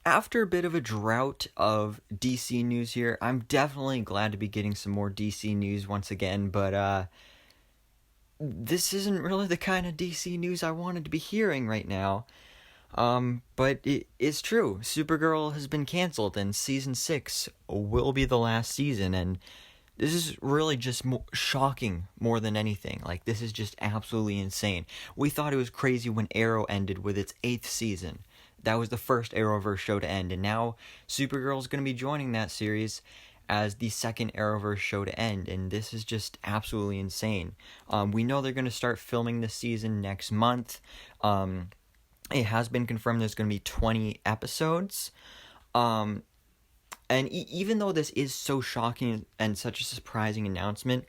After a bit of a drought of DC news here, I'm definitely glad to be getting some more DC news once again, but this isn't really the kind of DC news I wanted to be hearing right now. But it is true. Supergirl has been canceled, and season 6 will be the last season, and this is really just shocking more than anything. Like, this is just absolutely insane. We thought it was crazy when Arrow ended with its 8th season. That was the first Arrowverse show to end, and now Supergirl's going to be joining that series as the second Arrowverse show to end, and this is just absolutely insane. We know they're going to start filming this season next month. It has been confirmed there's going to be 20 episodes. And even though this is so shocking and such a surprising announcement,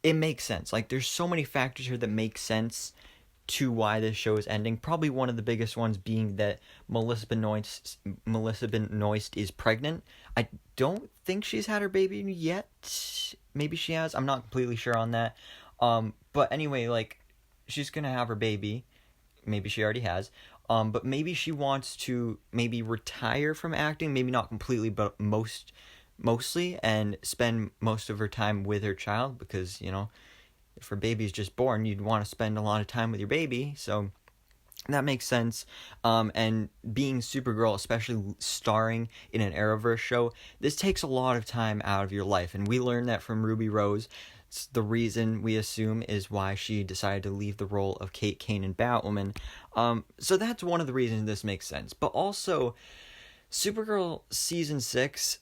it makes sense. Like, there's so many factors here that make sense to why this show is ending. Probably one of the biggest ones being that Melissa Benoist is pregnant. I don't think she's had her baby yet. Maybe she has. I'm not completely sure on that. But anyway, like, she's gonna have her baby. Maybe she already has. But maybe she wants to maybe retire from acting. Maybe not completely, but mostly, and spend most of her time with her child, because, you know, if her baby's just born, you'd want to spend a lot of time with your baby, so that makes sense. And being Supergirl, especially starring in an Arrowverse show, this takes a lot of time out of your life, and we learned that from Ruby Rose. It's the reason, we assume, is why she decided to leave the role of Kate Kane in Batwoman. So that's one of the reasons this makes sense. But also, Supergirl Season 6,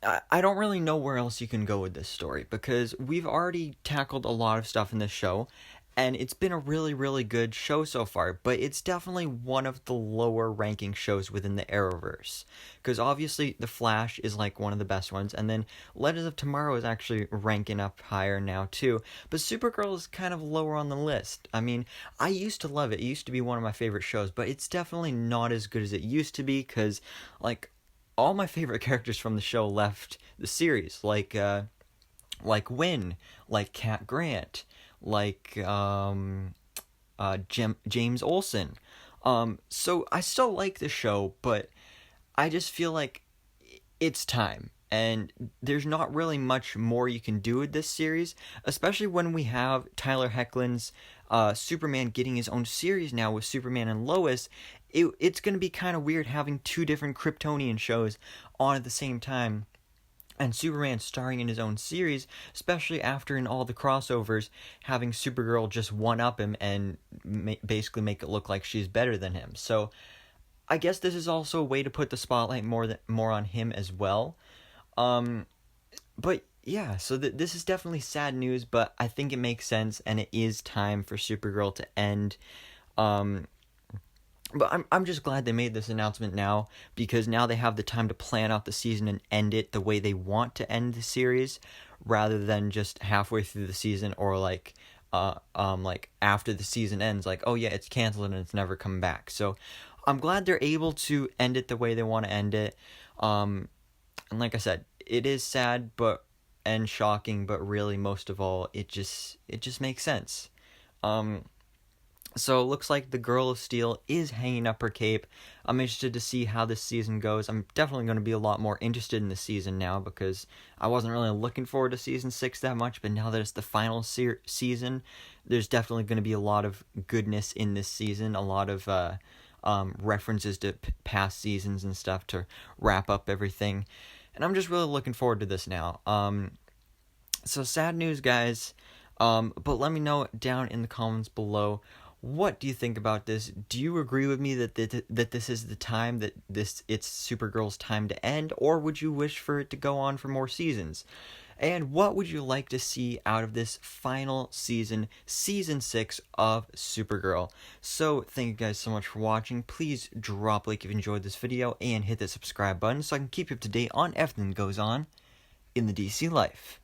I don't really know where else you can go with this story, because we've already tackled a lot of stuff in this show, and it's been a really, really good show so far, but it's definitely one of the lower ranking shows within the Arrowverse, because obviously The Flash is like one of the best ones, and then Legends of Tomorrow is actually ranking up higher now too, but Supergirl is kind of lower on the list. I mean, I used to love it. It used to be one of my favorite shows, but it's definitely not as good as it used to be, because, like, all my favorite characters from the show left the series, like Wynn, like Cat Grant, like James Olsen. So I still like the show, but I just feel like it's time, and there's not really much more you can do with this series, especially when we have Tyler Hoechlin's Superman getting his own series now with Superman and Lois. It's going to be kind of weird having two different Kryptonian shows on at the same time, and Superman starring in his own series, especially after, in all the crossovers, having Supergirl just one-up him and basically make it look like she's better than him. So I guess this is also a way to put the spotlight more on him as well. But yeah, so this is definitely sad news, but I think it makes sense, and it is time for Supergirl to end. But I'm just glad they made this announcement now, because now they have the time to plan out the season and end it the way they want to end the series, rather than just halfway through the season, or like after the season ends, like, oh yeah, it's canceled and it's never come back. So I'm glad they're able to end it the way they want to end it. And like I said, it is sad and shocking, but really most of all, it just makes sense. So it looks like the Girl of Steel is hanging up her cape. I'm interested to see how this season goes. I'm definitely going to be a lot more interested in the season now, because I wasn't really looking forward to season 6 that much, but now that it's the final season, there's definitely going to be a lot of goodness in this season, a lot of references to past seasons and stuff to wrap up everything. And I'm just really looking forward to this now. So sad news, guys. But let me know down in the comments below, what do you think about this? Do you agree with me that this is the time that it's Supergirl's time to end, or would you wish for it to go on for more seasons? And what would you like to see out of this final season, season 6 of Supergirl? So thank you guys so much for watching. Please drop a like if you enjoyed this video, and hit the subscribe button so I can keep you up to date on everything that goes on in the DC life.